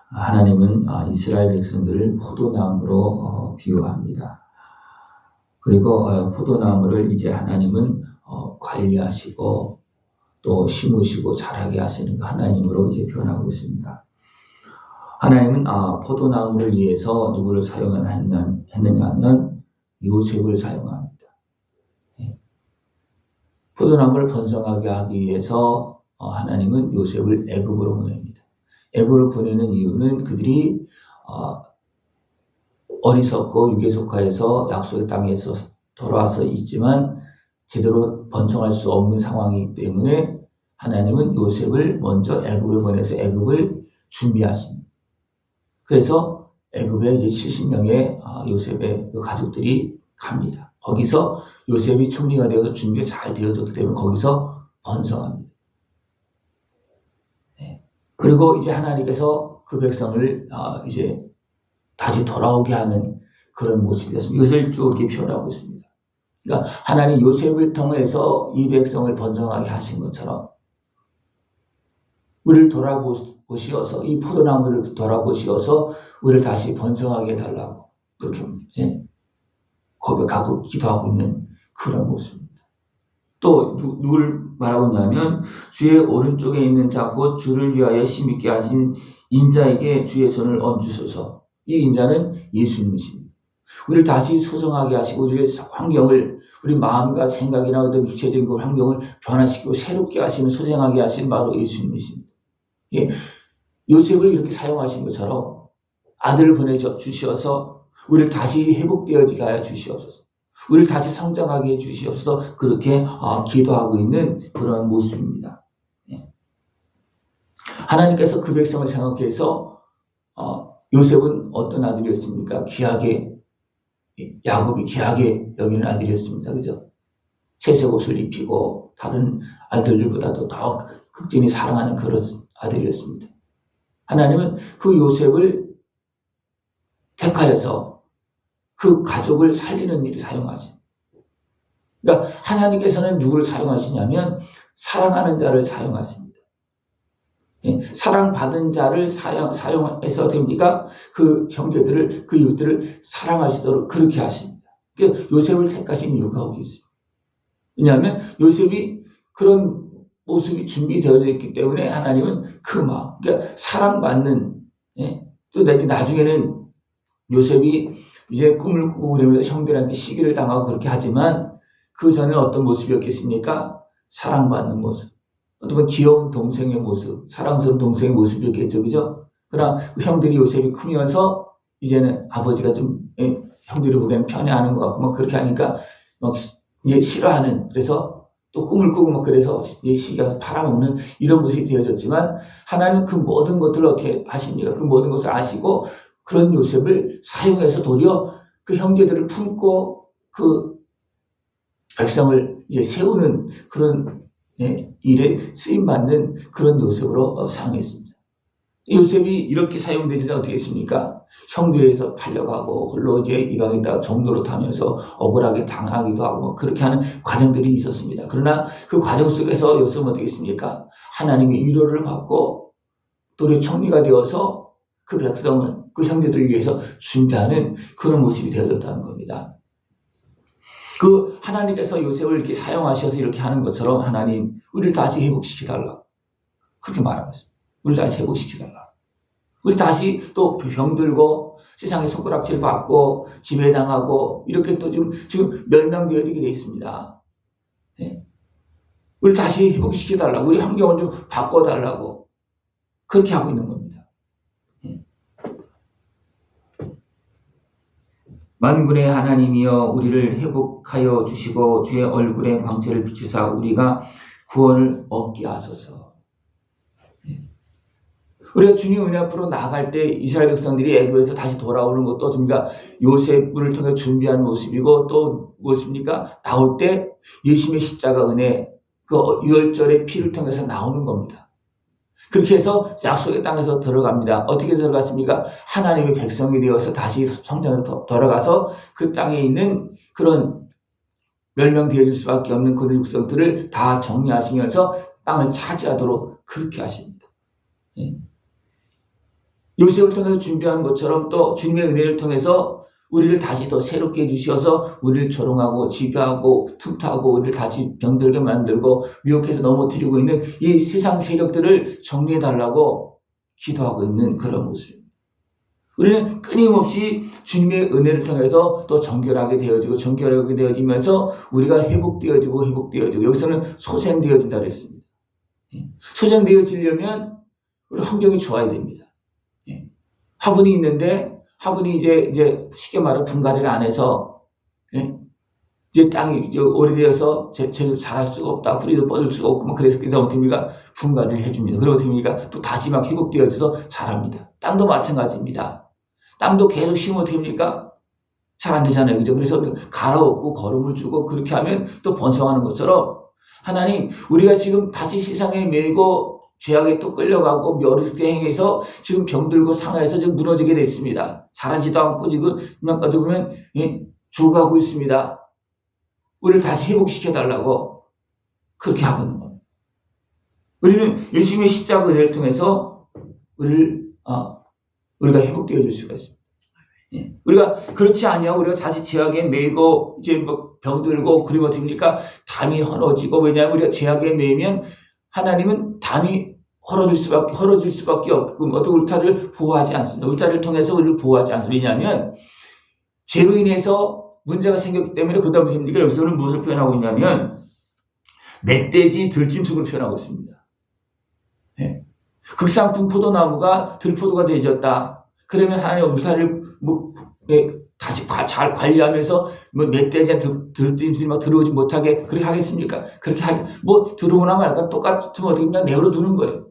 하나님은 이스라엘 백성들을 포도나무로 비유합니다. 그리고 포도나무를 이제 하나님은 관리하시고 또 심으시고 자라게 하시는 그 하나님으로 이제 표현하고 있습니다. 하나님은 포도나무를 위해서 누구를 사용했느냐 하면 요셉을 사용합니다. 포도나무를 번성하게 하기 위해서 하나님은 요셉을 애굽으로 보냅니다. 애굽으로 보내는 이유는 그들이 어리석고 육에 속하여서 약속의 땅에서 돌아와서 있지만 제대로 번성할 수 없는 상황이기 때문에 하나님은 요셉을 먼저 애굽을 보내서 애굽을 준비하십니다. 그래서 애굽에 이제 70명의 요셉의 그 가족들이 갑니다. 거기서 요셉이 총리가 되어서 준비가 잘 되어졌기 때문에 거기서 번성합니다. 그리고 이제 하나님께서 그 백성을 이제 다시 돌아오게 하는 그런 모습이었습니다. 이것을 쭉 이렇게 표현하고 있습니다. 그러니까 하나님 요셉을 통해서 이 백성을 번성하게 하신 것처럼 우리를 돌아보시어서 이 포도나무를 돌아보시어서 우리를 다시 번성하게 해달라고 그렇게 고백하고 기도하고 있는 그런 모습입니다. 또 누구를 말하고 있냐면 주의 오른쪽에 있는 자 곧 주를 위하여 힘있게 하신 인자에게 주의 손을 얹으소서. 이 인자는 예수님이십니다. 우리를 다시 소성하게 하시고 우리의 환경을 우리 마음과 생각이나 어떤 육체적인 그 환경을 변화시키고 새롭게 하시는 소생하게 하신 바로 예수님이십니다. 요셉을 이렇게 사용하신 것처럼 아들을 보내주셔서 우리를 다시 회복되어지게 하여 주시옵소서. 우리를 다시 성장하게 해 주시옵소서. 그렇게 기도하고 있는 그런 모습입니다. 하나님께서 그 백성을 생각해서 요셉은 어떤 아들이었습니까? 귀하게 야곱이 귀하게 여기는 아들이었습니다. 그죠? 채색 옷을 입히고 다른 아들들보다도 더 극진히 사랑하는 그런 아들이었습니다. 하나님은 그 요셉을 택하여서 그 가족을 살리는 일을 사용하십니다. 그러니까 하나님께서는 누구를 사용하시냐면 사랑하는 자를 사용하십니다. 사랑받은 자를 사용해서 됩니까? 그 형제들을, 그 이웃들을 사랑하시도록 그렇게 하십니다. 그러니까 요셉을 택하신 이유가 어디 있습니까? 왜냐하면 요셉이 그런 모습이 준비되어져 있기 때문에 하나님은 그 마음, 그러니까 사랑받는, 또 나중에는 요셉이 이제 꿈을 꾸고 그러면서 형들한테 시기를 당하고 그렇게 하지만 그 전에 어떤 모습이었겠습니까? 사랑받는 모습. 어떤 귀여운 동생의 모습, 사랑스러운 동생의 모습이었겠죠. 그죠? 그러나 그 형들이 요셉이 크면서 이제는 아버지가 좀 형들이 보기에는 편애하는 것 같고 막 그렇게 하니까 막 싫어하는, 그래서 또 꿈을 꾸고 막 그래서 시기가 팔아먹는 이런 모습이 되어졌지만 하나님은 그 모든 것들을 어떻게 하십니까? 그 모든 것을 아시고 그런 요셉을 사용해서 도리어 그 형제들을 품고 그 백성을 이제 세우는 그런 일에 쓰임받는 그런 요셉으로 사용했습니다. 요셉이 이렇게 사용되지 어떻게 했습니까? 형들에서 팔려가고 홀로 이제 이방에다가 종로로 타면서 억울하게 당하기도 하고 그렇게 하는 과정들이 있었습니다. 그러나 그 과정 속에서 요셉은 어떻게 했습니까? 하나님의 위로를 받고 도리어 총리가 되어서 그 백성을, 그 형제들을 위해서 준비하는 그런 모습이 되어졌다는 겁니다. 그 하나님께서 요셉을 이렇게 사용하셔서 이렇게 하는 것처럼 하나님 우리를 다시 회복시켜달라. 그렇게 말하고 있습니다. 우리를 다시 회복시켜달라. 우리 다시 또 병들고 세상에 손가락질 받고 지배당하고 이렇게 또 지금 멸망되어지게 되어 있습니다. 우리 다시 회복시켜달라고. 우리 환경을 좀 바꿔달라고. 그렇게 하고 있는 겁니다. 만군의 하나님이여 우리를 회복하여 주시고 주의 얼굴의 광채를 비추사 우리가 구원을 얻게 하소서. 우리가 주님 은혜 앞으로 나아갈 때 이스라엘 백성들이 애굽에서 다시 돌아오는 것도 우리가 요셉을 통해 준비한 모습이고 또 무엇입니까? 나올 때 예수님의 십자가 은혜, 그 유월절의 피를 통해서 나오는 겁니다. 그렇게 해서 약속의 땅에서 들어갑니다. 어떻게 들어갔습니까? 하나님의 백성이 되어서 다시 성전에서 돌아가서 그 땅에 있는 그런 멸망되어질 수밖에 없는 그런 육성들을 다 정리하시면서 땅을 차지하도록 그렇게 하십니다. 요셉을 통해서 준비한 것처럼 또 주님의 은혜를 통해서 우리를 다시 더 새롭게 해주셔서 우리를 조롱하고 지배하고 틈타고 우리를 다시 병들게 만들고 미혹해서 넘어뜨리고 있는 이 세상 세력들을 정리해달라고 기도하고 있는 그런 모습입니다. 우리는 끊임없이 주님의 은혜를 통해서 또 정결하게 되어지면서 우리가 회복되어지고 여기서는 소생되어진다 그랬습니다. 소생되어지려면 우리 환경이 좋아야 됩니다. 화분이 있는데 화분이 이제 쉽게 말하면 분갈이를 안 해서 이제 땅이 이제 오래되어서 제대로 자랄 수가 없다. 뿌리도 뻗을 수가 없고 그래서 어떻게 합니까? 분갈이를 해줍니다. 그리고 어떻게 합니까? 또 다시 막 회복되어져서 자랍니다. 땅도 마찬가지입니다. 땅도 계속 심으면 어떻게 합니까? 잘 안 되잖아요. 그죠? 그래서 갈아엎고 거름을 주고 그렇게 하면 또 번성하는 것처럼 하나님, 우리가 지금 다시 세상에 매이고 죄악에 또 끌려가고 멸의롭게 행해서 지금 병들고 상하여서 지금 무너지게 됐습니다. 자라지도 않고 지금 어떻게 보면 죽어가고 있습니다. 우리를 다시 회복시켜달라고 그렇게 하고 있는 겁니다. 우리는 예수님의 십자가 은혜를 통해서 우리가 회복되어 줄 수가 있습니다. 우리가 그렇지 아니하고 우리가 다시 죄악에 매이고 이제 병들고 그리고 어떻게 됩니까? 담이 헐어지고 왜냐하면 우리가 죄악에 매이면 하나님은 담이 헐어질 수밖에 없고 어떤 울타리를 보호하지 않습니다. 울타리를 통해서 우리를 보호하지 않습니다. 왜냐하면 죄로 인해서 문제가 생겼기 때문에 그 다음에 여기서는 무엇을 표현하고 있냐면 멧돼지 들짐승을 표현하고 있습니다. 극상품 포도나무가 들포도가 되어졌다. 그러면 하나님 울타리를 다시 잘 관리하면서 멧돼지한테 들짐승이 막 들어오지 못하게 그렇게 하겠습니까? 그렇게 들어오나 말까 똑같으면 어떻게 그냥 내버려 두는 거예요.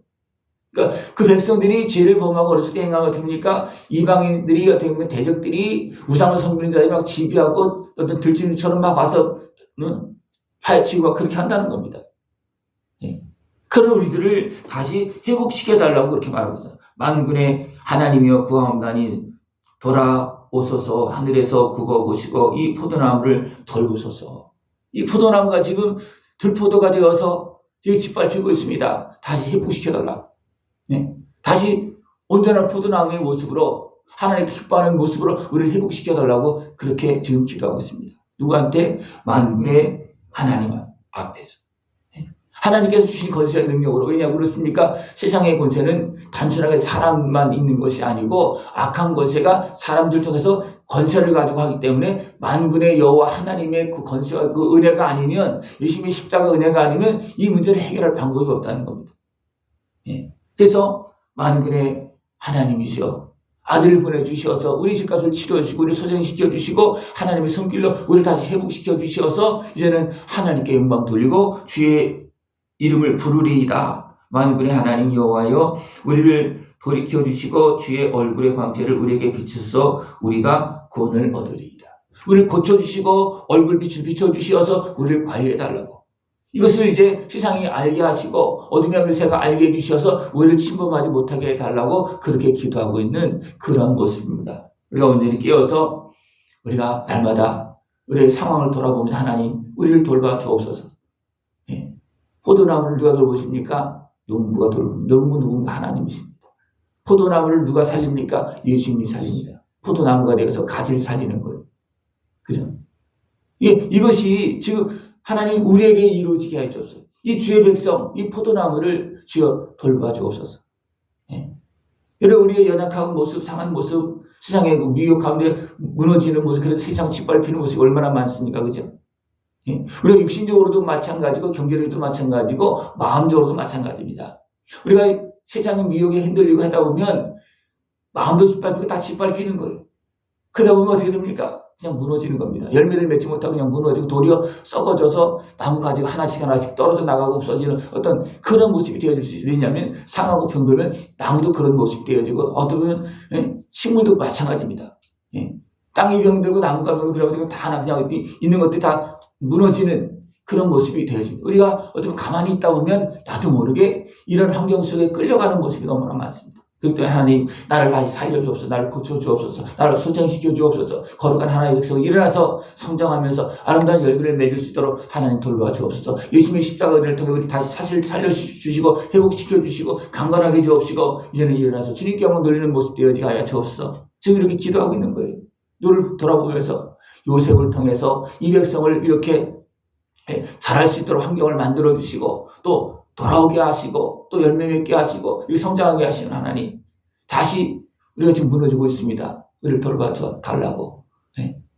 그러니까 그 백성들이 죄를 범하고 어렸을 때 행하면 어떻게 합니까? 이방인들이 어떻게 보면 대적들이 우상을 섬기는 자들이 막 지배하고 어떤 들짐승처럼 막 와서 파헤치고 막 그렇게 한다는 겁니다. 그런 우리들을 다시 회복시켜달라고 그렇게 말하고 있어요. 만군의 하나님이여 구하옵나니 돌아오소서 하늘에서 굽어보시고 이 포도나무를 덜으소서. 이 포도나무가 지금 들포도가 되어서 지금 짓밟히고 있습니다. 다시 회복시켜달라고. 다시 온전한 포도나무의 모습으로 하나님 기뻐하는 모습으로 우리를 회복시켜달라고 그렇게 지금 기도하고 있습니다. 누구한테? 만군의 하나님 앞에서. 하나님께서 주신 권세의 능력으로. 왜냐하고 그렇습니까? 세상의 권세는 단순하게 사람만 있는 것이 아니고 악한 권세가 사람들 통해서 권세를 가지고 하기 때문에 만군의 여호와 하나님의 그 권세와 그 은혜가 아니면 예수님의 십자가 은혜가 아니면 이 문제를 해결할 방법이 없다는 겁니다. 그래서 만군의 하나님이시여 아들을 보내주셔서 우리 집값을 치료해주시고 우리를 소생시켜주시고 하나님의 손길로 우리를 다시 회복시켜주셔서 이제는 하나님께 영광 돌리고 주의 이름을 부르리이다. 만군의 하나님 여호와여 우리를 돌이켜주시고 주의 얼굴의 광채를 우리에게 비추소 우리가 구원을 얻으리이다. 우리를 고쳐주시고 얼굴빛을 비춰주셔서 우리를 관리해달라고. 이것을 이제 세상이 알게 하시고 어둠의 권세가 알게 해주셔서 우리를 침범하지 못하게 해달라고 그렇게 기도하고 있는 그런 모습입니다. 우리가 온전히 깨어서 우리가 날마다 우리의 상황을 돌아보면 하나님 우리를 돌봐 주옵소서. 포도나무를 누가 돌보십니까? 농부가 돌봅니다. 누군가 하나님이십니다. 포도나무를 누가 살립니까? 예수님이 살립니다. 포도나무가 되어서 가지를 살리는 거예요. 그죠? 이것이 지금 하나님 우리에게 이루어지게 해주옵소서. 이 주의 백성, 이 포도나무를 주여 돌봐 주옵소서. 여러분 우리의 연약한 모습, 상한 모습, 세상의 미혹 가운데 무너지는 모습, 그래서 세상 짓밟히는 모습이 얼마나 많습니까? 그죠? 우리가 육신적으로도 마찬가지고 경제적으로도 마찬가지고 마음적으로도 마찬가지입니다. 우리가 세상의 미혹에 흔들리고 하다 보면 마음도 짓밟히고 다 짓밟히는 거예요. 그러다 보면 어떻게 됩니까? 그냥 무너지는 겁니다. 열매를 맺지 못하고 그냥 무너지고 도리어 썩어져서 나무 가지가 하나씩 떨어져 나가고 없어지는 어떤 그런 모습이 되어질 수 있어요. 왜냐하면 상하고 병들면 나무도 그런 모습이 되어지고 어떻게 보면 식물도 마찬가지입니다. 땅이 병들고 나무가 병들고 그러면 다 그냥 있는 것들이 다 무너지는 그런 모습이 되어집니다. 우리가 어떻게 가만히 있다 보면 나도 모르게 이런 환경 속에 끌려가는 모습이 너무나 많습니다. 그렇기 때문에 하나님, 나를 다시 살려주옵소서, 나를 고쳐주옵소서, 나를 소생시켜 주옵소서, 거룩한 하나님의 백성이 일어나서 성장하면서 아름다운 열매를 맺을 수 있도록 하나님 돌봐주옵소서. 예수님의 십자가 은혜를 통해 우리 다시 사실 살려주시고 회복시켜 주시고 강건하게 주옵시고 이제는 일어나서 주님께 영광 돌리는 모습 되어지게 하여 주옵소서. 지금 이렇게 기도하고 있는 거예요. 너를 돌아보면서 요셉을 통해서 이 백성을 이렇게 잘할 수 있도록 환경을 만들어 주시고 또 돌아오게 하시고 또 열매 맺게 하시고 이렇게 성장하게 하시는 하나님, 다시 우리가 지금 무너지고 있습니다. 우리를 돌봐줘 달라고.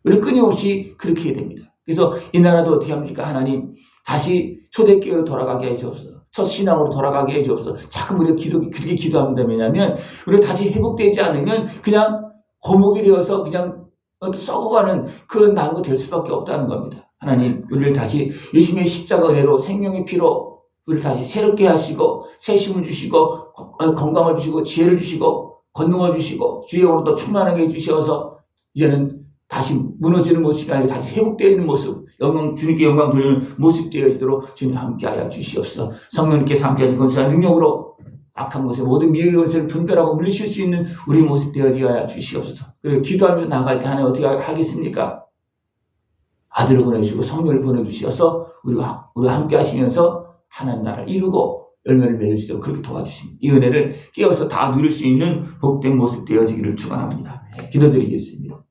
우리 끊임없이 그렇게 해야 됩니다. 그래서 이 나라도 어떻게 합니까? 하나님, 다시 초대교회로 돌아가게 해 주옵소서. 첫 신앙으로 돌아가게 해 주옵소서. 자꾸 우리가 그렇게 기도합니다. 왜냐하면 우리가 다시 회복되지 않으면 그냥 거목이 되어서 그냥 썩어가는 그런 나무가 될 수밖에 없다는 겁니다. 하나님, 우리를 다시 예수님의 십자가 은혜로 생명의 피로 우리를 다시 새롭게 하시고 새 힘을 주시고 건강을 주시고 지혜를 주시고 권능을 주시고 주의 영으로 충만하게 해주셔서 이제는 다시 무너지는 모습이 아니라 다시 회복되어 있는 모습, 주님께 영광 돌리는 모습 되어지도록 주님 함께하여 주시옵소서. 성령님께서 함께하신 권세와 능력으로 악한 것에 모든 미혹의 권세를 분별하고 물리칠 수 있는 우리 모습 되어지게 하여 주시옵소서. 그리고 기도하면서 나갈 때 하나님 어떻게 하겠습니까? 아들을 보내주시고 성령을 보내주셔서 우리가 함께 하시면서 하나님 나라를 이루고 열매를 맺을 수 있도록 그렇게 도와주십니다. 이 은혜를 깨어서 다 누릴 수 있는 복된 모습 되어지기를 축원합니다. 기도드리겠습니다.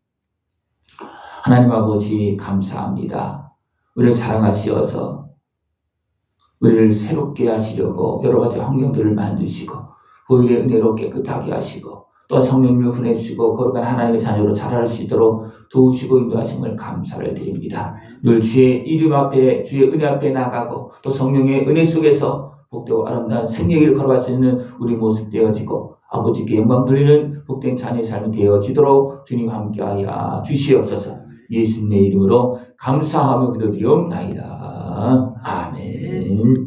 하나님 아버지, 감사합니다. 우리를 사랑하시어서 우리를 새롭게 하시려고 여러 가지 환경들을 만드시고 보일의 은혜로 깨끗하게 하시고 또 성령님을 보내주시고 거룩한 하나님의 자녀로 자랄 수 있도록 도우시고 인도하심을 감사를 드립니다. 늘 주의 이름 앞에, 주의 은혜 앞에 나가고 또 성령의 은혜 속에서 복되고 아름다운 승리의 길을 걸어갈 수 있는 우리 모습 되어지고 아버지께 영광 돌리는 복된 자녀의 삶이 되어지도록 주님 함께하여 주시옵소서. 예수님의 이름으로 감사하며 기도드리옵나이다. 아멘.